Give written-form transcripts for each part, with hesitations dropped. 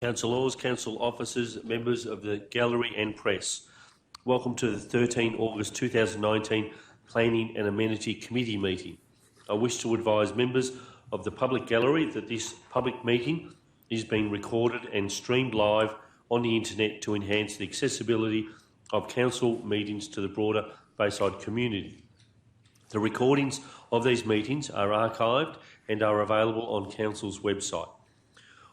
Councillors, council officers, members of the gallery and press. Welcome to the 13 August 2019 Planning and Amenity Committee meeting. I wish to advise members of the public gallery that this public meeting is being recorded and streamed live on the internet to enhance the accessibility of council meetings to the broader Bayside community. The recordings of these meetings are archived and are available on council's website.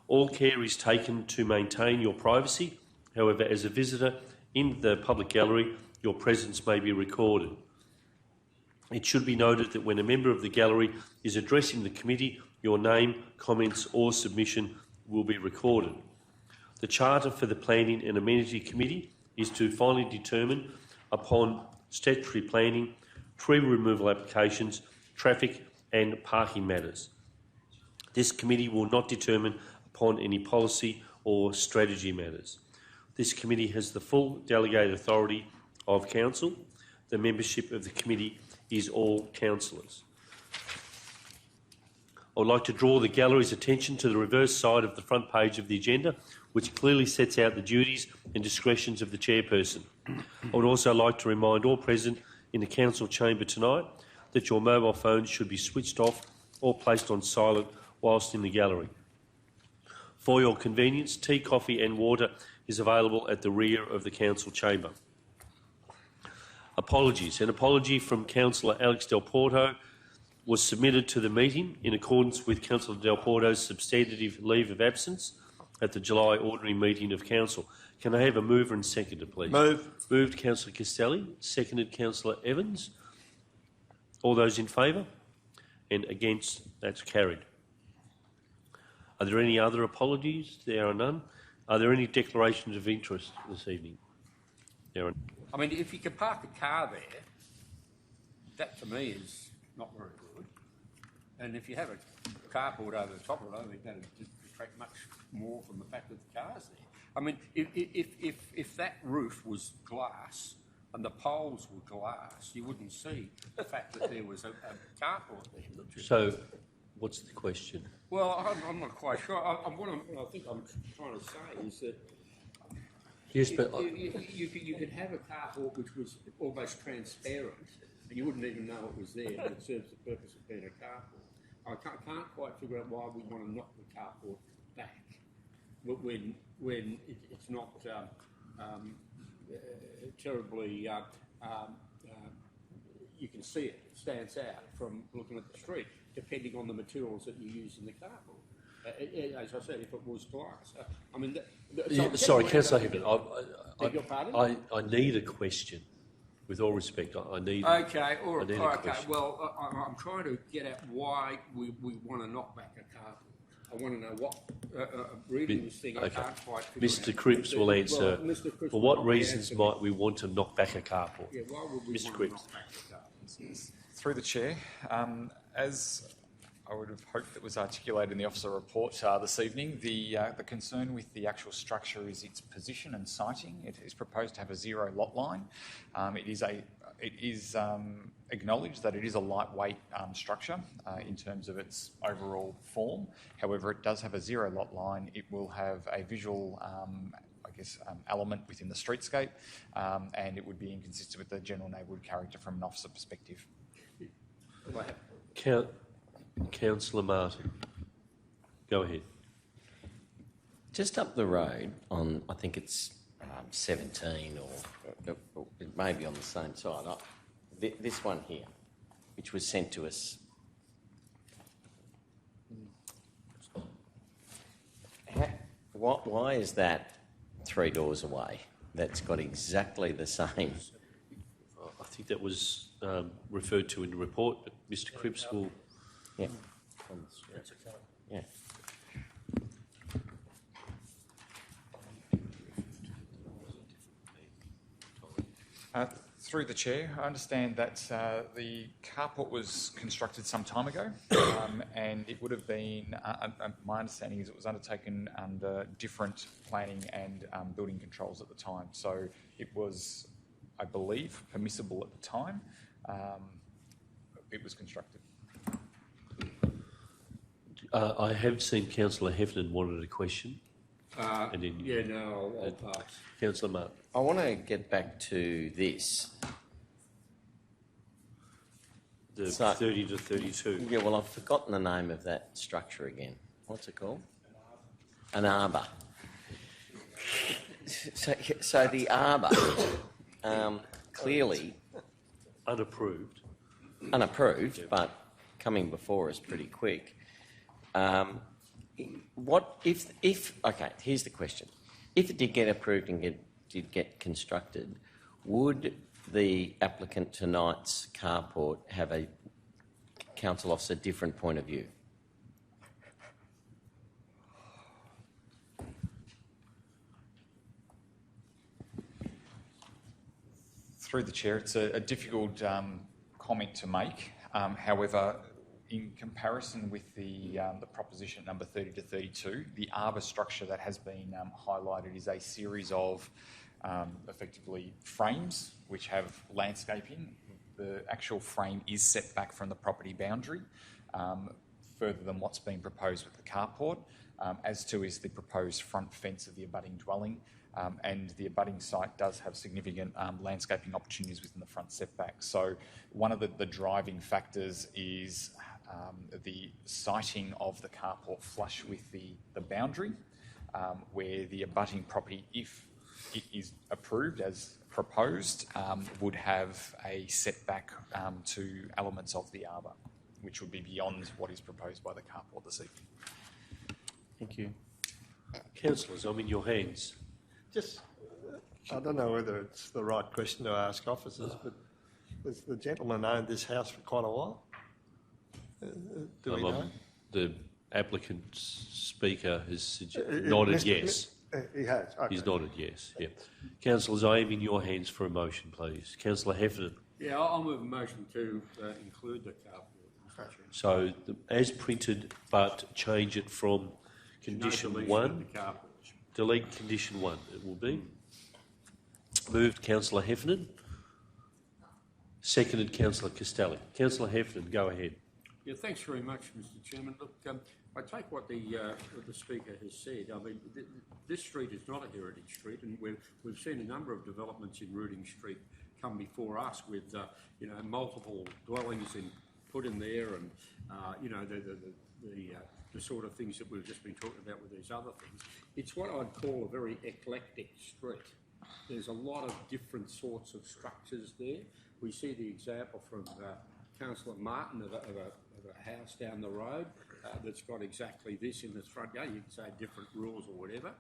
All care is taken to maintain your privacy. However, as a visitor in the public gallery, your presence may be recorded. It should be noted that when a member of the gallery is addressing the committee, your name, comments or submission will be recorded. The charter for the Planning and Amenity Committee is to finally determine upon statutory planning, tree removal applications, traffic and parking matters. This committee will not determine upon any policy or strategy matters. This committee has the full delegated authority of council. The membership of the committee is all councillors. I would like to draw the gallery's attention to the reverse side of the front page of the agenda, which clearly sets out the duties and discretions of the chairperson. I would also like to remind all present in the council chamber tonight that your mobile phones should be switched off or placed on silent whilst in the gallery. For your convenience, tea, coffee and water is available at the rear of the council chamber. Apologies. An apology from Councillor Alex Del Porto was submitted to the meeting in accordance with Councillor Del Porto's substantive leave of absence at the July ordinary meeting of council. Can I have a mover and seconder, please? Move. Moved Councillor Castelli, seconded Councillor Evans. All those in favour? And against? That's carried. Are there any other apologies? There are none. Are there any declarations of interest this evening? There are. I mean, if you could park a car there, that to me is not very good. And if you have a carport over the top of it, I think that would detract much more from the fact that the car's there. I mean, if that roof was glass and the poles were glass, you wouldn't see the fact that there was a carport there, would you? So, what's the question? Well, I'm not quite sure. What I think I'm trying to say is that yes, but you could have a carport which was almost transparent and you wouldn't even know it was there, but it serves the purpose of being a carport. I can't quite figure out why we want to knock the carport back when it's not terribly. You can see it stands out from looking at the street, depending on the materials that you use in the carport. As I said, if it was glass, I mean. Sorry, Councillor Hibbert, I need a question. With all respect, I need. Okay, all right. Okay. Well, I'm trying to get at why we want to knock back a carport. I want to know what. Reading this thing, okay. I can't quite figure Mr. out. Cripps will answer. Well, Mr. Cripps for what reasons might we want to knock back a carport? Yeah, why would we Mr. want Cripps. to knock back a carport? Through the chair, as I would have hoped that was articulated in the officer report this evening, the concern with the actual structure is its position and siting. It is proposed to have a zero lot line. It is acknowledged that it is a lightweight structure in terms of its overall form. However, it does have a zero lot line. It will have a visual element within the streetscape, and it would be inconsistent with the general neighbourhood character from an officer perspective. Councillor Martin, go ahead. Just up the road on, I think it's 17, or it may be on the same side. This one here, which was sent to us. Why is that 3 doors away? That's got exactly the same. I think that was referred to in the report, but Mr. Cripps will. Yeah. Yeah. Through the chair, I understand that the carport was constructed some time ago, and it would have been. My understanding is it was undertaken under different planning and building controls at the time. So it was, I believe, permissible at the time. It was constructed. I have seen Councillor Heffernan wanted a question. And then Yeah, no, I'll pass. Councillor Martin. I want to get back to this. The So- 30 to 32. Yeah, well, I've forgotten the name of that structure again. What's it called? An arbour. So the arbour, clearly Unapproved. unapproved, but coming before us pretty quick. What if? Okay, here's the question: if it did get approved and did get constructed, would the applicant tonight's carport have a council officer different point of view? Through the chair, it's a difficult comment to make. However, in comparison with the proposition number 30 to 32, the arbour structure that has been highlighted is a series of effectively frames which have landscaping. The actual frame is set back from the property boundary further than what's been proposed with the carport, as too is the proposed front fence of the abutting dwelling. And the abutting site does have significant landscaping opportunities within the front setback. So one of the driving factors is the siting of the carport flush with the boundary, where the abutting property, if it is approved as proposed, would have a setback to elements of the arbour, which would be beyond what is proposed by the carport this evening. Thank you. Councillors, I'm in your hands. Just, I don't know whether it's the right question to ask officers, but has the gentleman owned this house for quite a while? Do we know? The applicant's speaker has nodded yes. He has. Okay. He's nodded yes. Yeah. Councillors, I am in your hands for a motion, please. Councillor Heffernan. Yeah, I'll move a motion to include the carport. Mr. Chair. So, as printed, but change it from condition No deletion of 1. the carport. Delete condition 1, it will be. Moved Councillor Heffernan. Seconded Councillor Castelli. Councillor Heffernan, go ahead. Yeah, thanks very much, Mr. Chairman. Look, I take what the Speaker has said. I mean, this street is not a heritage street, and we've seen a number of developments in Rooting Street come before us with, multiple dwellings put in there, and, the sort of things that we've just been talking about with these other things. It's what I'd call a very eclectic street. There's a lot of different sorts of structures there. We see the example from Councillor Martin of a house down the road that's got exactly this in the front yard. You can say different rules or whatever.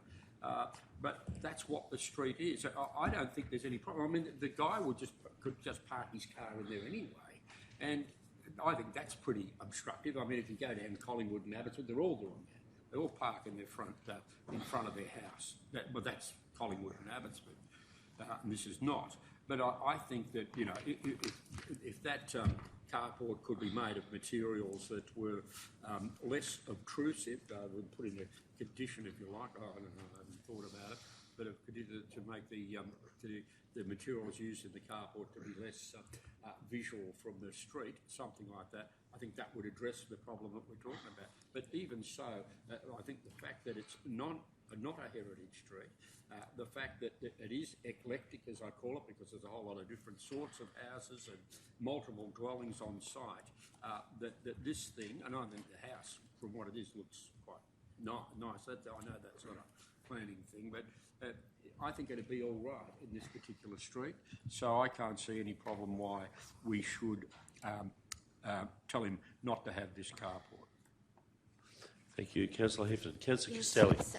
But that's what the street is. I don't think there's any problem. I mean, the guy could just park his car in there anyway. And I think that's pretty obstructive. I mean, if you go down Collingwood and Abbotsford, they're all doing that. They all park in their front, in front of their house. But that's Collingwood and Abbotsford, and this is not. But I think that if that carport could be made of materials that were less obtrusive, rather than putting a condition, if you like. I don't know. I haven't thought about it, but to make the materials used in the carport to be less visual from the street, something like that, I think that would address the problem that we're talking about. But even so, I think the fact that it's not a heritage street, the fact that it is eclectic, as I call it, because there's a whole lot of different sorts of houses and multiple dwellings on site, that this thing, and I think the house, from what it is, looks quite nice. I know that's not a planning thing, but I think it'd be all right in this particular street. So I can't see any problem why we should tell him not to have this carport. Thank you. Councillor Heffernan. Councillor Yes, Castelli. yes,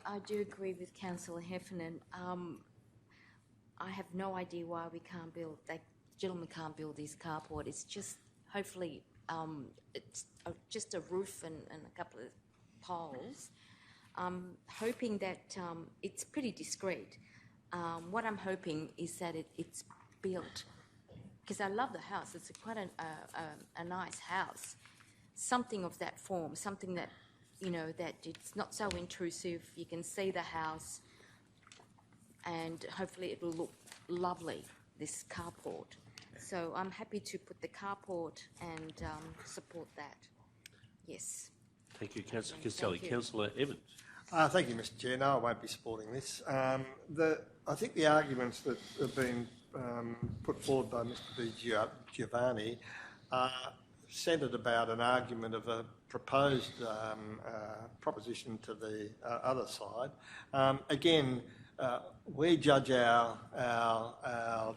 I do agree with Councillor Heffernan. I have no idea why we can't build, that gentleman can't build his carport. It's just, hopefully, it's just a roof and a couple of poles. Hoping that it's pretty discreet. What I'm hoping is that it's built, because I love the house. It's quite a nice house. Something of that form, something that, that it's not so intrusive. You can see the house, and hopefully it will look lovely, this carport. So I'm happy to put the carport and support that. Yes. Thank you, Councillor Castelli. Thank you. Councillor Evans. Thank you, Mr Chair. No, I won't be supporting this. I think the arguments that have been put forward by Mr Di Giovanni are centred about an argument of a proposed proposition to the other side. Again, we judge our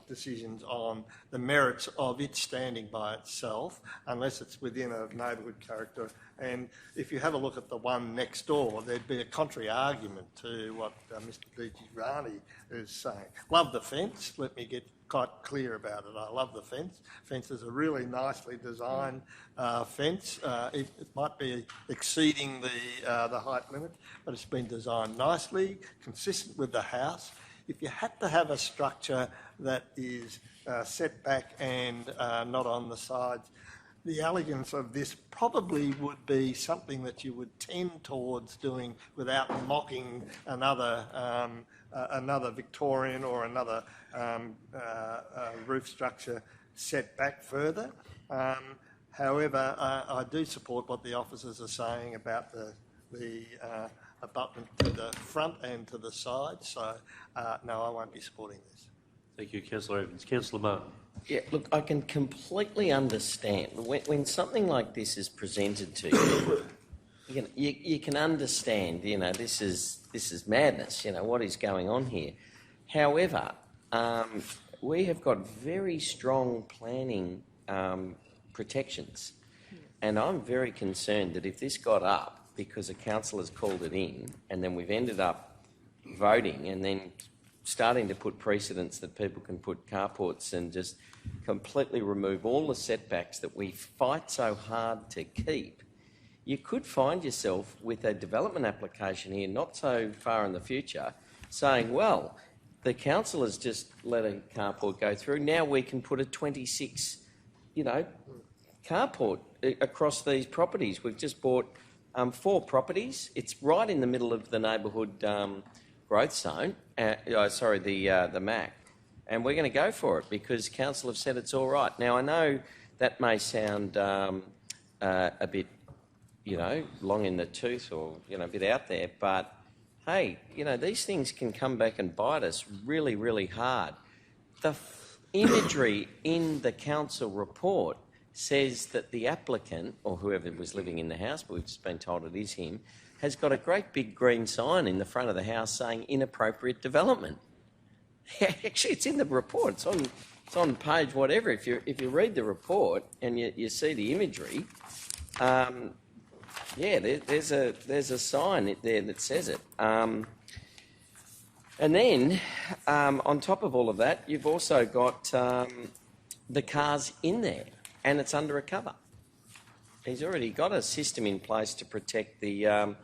decisions on the merits of it standing by itself, unless it's within a neighbourhood character. And if you have a look at the one next door, there'd be a contrary argument to what Mr Di Giovanni is saying. Love the fence. Let me get quite clear about it. I love the fence. Fence is a really nicely designed fence. It might be exceeding the height limit, but it's been designed nicely, consistent with the house. If you had to have a structure that is set back and not on the sides, the elegance of this probably would be something that you would tend towards doing without mocking another Victorian or another roof structure set back further. However, I do support what the officers are saying about the abutment to the front and to the side. So, no, I won't be supporting this. Thank you, Councillor Evans. Councillor Martin. Yeah, look, I can completely understand when something like this is presented to you. You can understand. This is madness. What is going on here. However, we have got very strong planning protections, and I'm very concerned that if this got up because a council has called it in, and then we've ended up voting and then starting to put precedents that people can put carports and just completely remove all the setbacks that we fight so hard to keep, you could find yourself with a development application here not so far in the future saying, well, the council has just let a carport go through, now we can put a 26, carport across these properties. We've just bought 4 properties. It's right in the middle of the neighbourhood growth zone, the MAC, and we're going to go for it because council have said it's all right. Now, I know that may sound a bit, long in the tooth or, a bit out there, but hey, these things can come back and bite us really, really hard. The imagery in the council report says that the applicant, or whoever was living in the house, but we've just been told it is him, has got a great big green sign in the front of the house saying inappropriate development. Actually, it's in the report. It's on page whatever. If you read the report and you see the imagery, there's a sign there that says it. And then on top of all of that, you've also got the cars in there, and it's under a cover. He's already got a system in place to protect the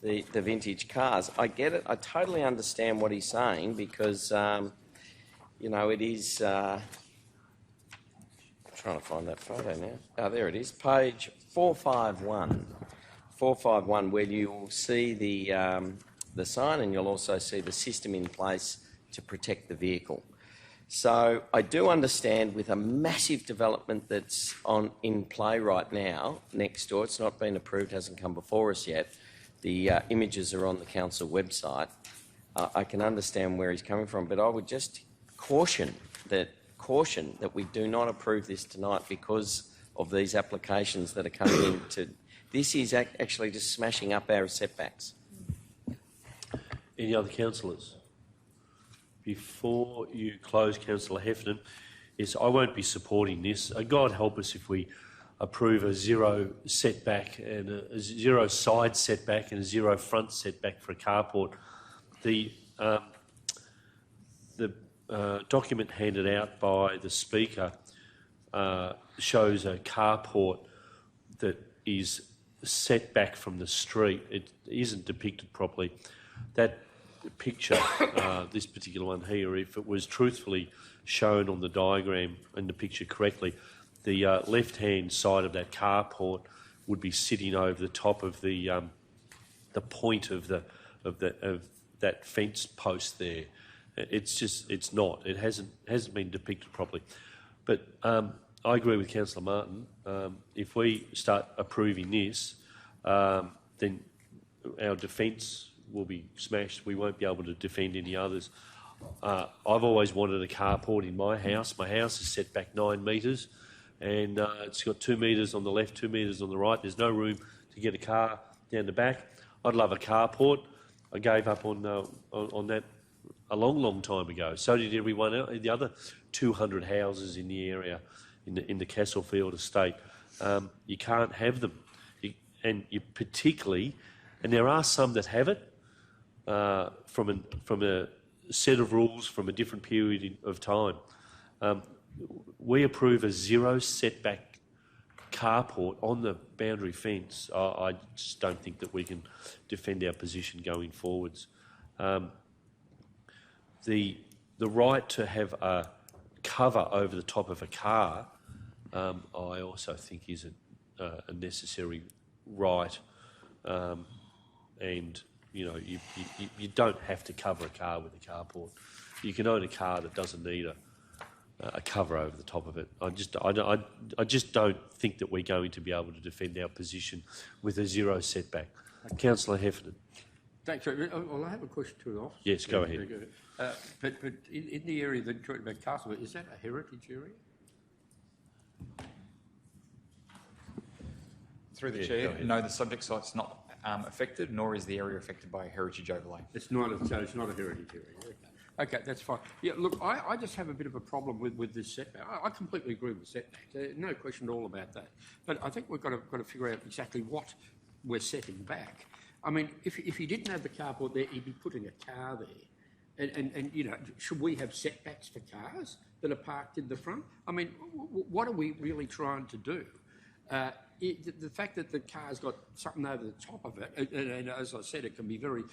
vintage cars. I get it. I totally understand what he's saying because, it is... I'm trying to find that photo now. Oh, there it is. Page 451. 451, where you will see the sign and you'll also see the system in place to protect the vehicle. So I do understand with a massive development that's in play right now next door, it's not been approved, hasn't come before us yet. The images are on the council website. I can understand where he's coming from, but I would just caution that we do not approve this tonight because of these applications that are coming in to... This is actually just smashing up our setbacks. Any other councillors? Before you close, Councillor Heffernan, yes, I won't be supporting this. God help us if we approve a zero setback and a zero side setback and a zero front setback for a carport. The document handed out by the Speaker shows a carport that is set back from the street. It isn't depicted properly. That picture, this particular one here, if it was truthfully shown on the diagram and the picture correctly, the left-hand side of that carport would be sitting over the top of the point of that fence post there. It's not. It hasn't been depicted properly. But I agree with Councillor Martin. If we start approving this, then our defence will be smashed. We won't be able to defend any others. I've always wanted a carport in my house. My house is set back 9 metres, and it's got 2 metres on the left, 2 metres on the right. There's no room to get a car down the back. I'd love a carport. I gave up on that a long, long time ago. So did everyone else. The other 200 houses in the area, in the Castlefield estate. You can't have them, and you particularly, and there are some that have it from a set of rules from a different period of time. We approve a 0 setback carport on the boundary fence. I just don't think that we can defend our position going forwards. The right to have a cover over the top of a car, I also think is a necessary right, and you don't have to cover a car with a carport. You can own a car that doesn't need a cover over the top of it. I just don't think that we're going to be able to defend our position with a 0 setback. Councillor Heffernan. Thanks. Well, I have a question to the officer. Yes, go ahead. But in the area that you're talking about, Castle, is that a heritage area? Through the Chair, no, the subject site's not affected, nor is the area affected by a heritage overlay. It's not a heritage area. Okay, that's fine. Yeah, look, I just have a bit of a problem with this setback. I completely agree with setbacks. No question at all about that. But I think we've got to figure out exactly what we're setting back. I mean, if you didn't have the carport there, you'd be putting a car there. And should we have setbacks for cars that are parked in the front? I mean, what are we really trying to do? The fact that the car's got something over the top of it, and as I said, it can be very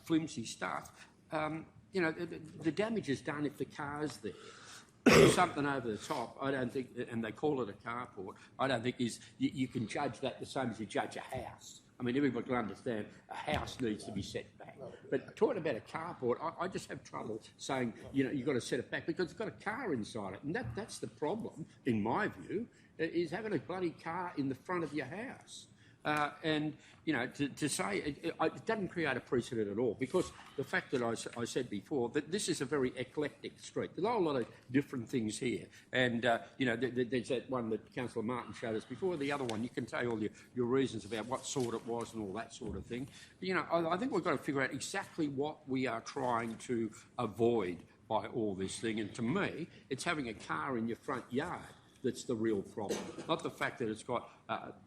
flimsy stuff. The damage is done if the car's there. Something over the top, I don't think, and they call it a carport, I don't think you can judge that the same as you judge a house. I mean, everybody can understand a house needs to be set back. But talking about a carport, I just have trouble saying, you've got to set it back because it's got a car inside it. And that's the problem, in my view, is having a bloody car in the front of your house. To say it doesn't create a precedent at all, because the fact that I said before that this is a very eclectic street. There's a whole lot of different things here, and there's that one that Councillor Martin showed us before. The other one, you can say all your reasons about what sort it was and all that sort of thing. But, I think we've got to figure out exactly what we are trying to avoid by all this thing. And to me, it's having a car in your front yard that's the real problem, not the fact that it's got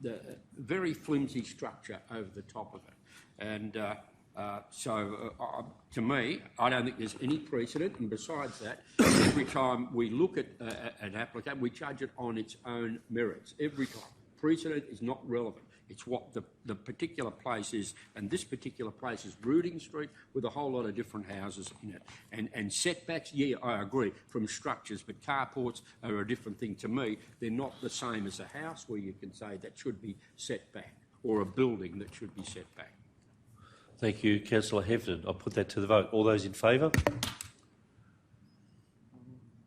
the very flimsy structure over the top of it. And to me, I don't think there's any precedent. And besides that, every time we look at an applicant, we judge it on its own merits. Every time. Precedent is not relevant. It's what the particular place is, and this particular place is Ruding Street with a whole lot of different houses in it. And setbacks, yeah, I agree, from structures, but carports are a different thing to me. They're not the same as a house where you can say that should be set back, or a building that should be set back. Thank you, Councillor Heffernan. I'll put that to the vote. All those in favour?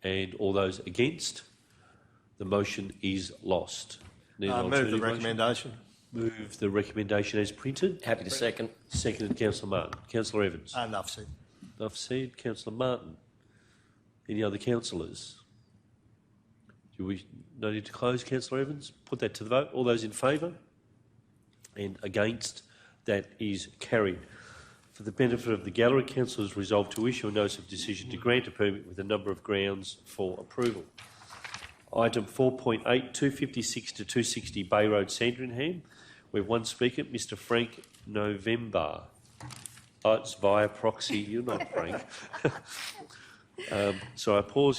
And all those against? The motion is lost. Move the recommendation. Move the recommendation as printed. Happy to second. Seconded, Councillor Martin. Councillor Evans. Enough said. Enough said. Councillor Martin. Any other councillors? Do we no need to close, Councillor Evans? Put that to the vote. All those in favour? And against? That is carried. For the benefit of the gallery, council has resolved to issue a notice of decision to grant a permit with a number of grounds for approval. Item 4.8, 256 to 260 Bay Road, Sandringham. We have one speaker, Mr Frank November. Oh, it's via proxy. You're not Frank. So I pause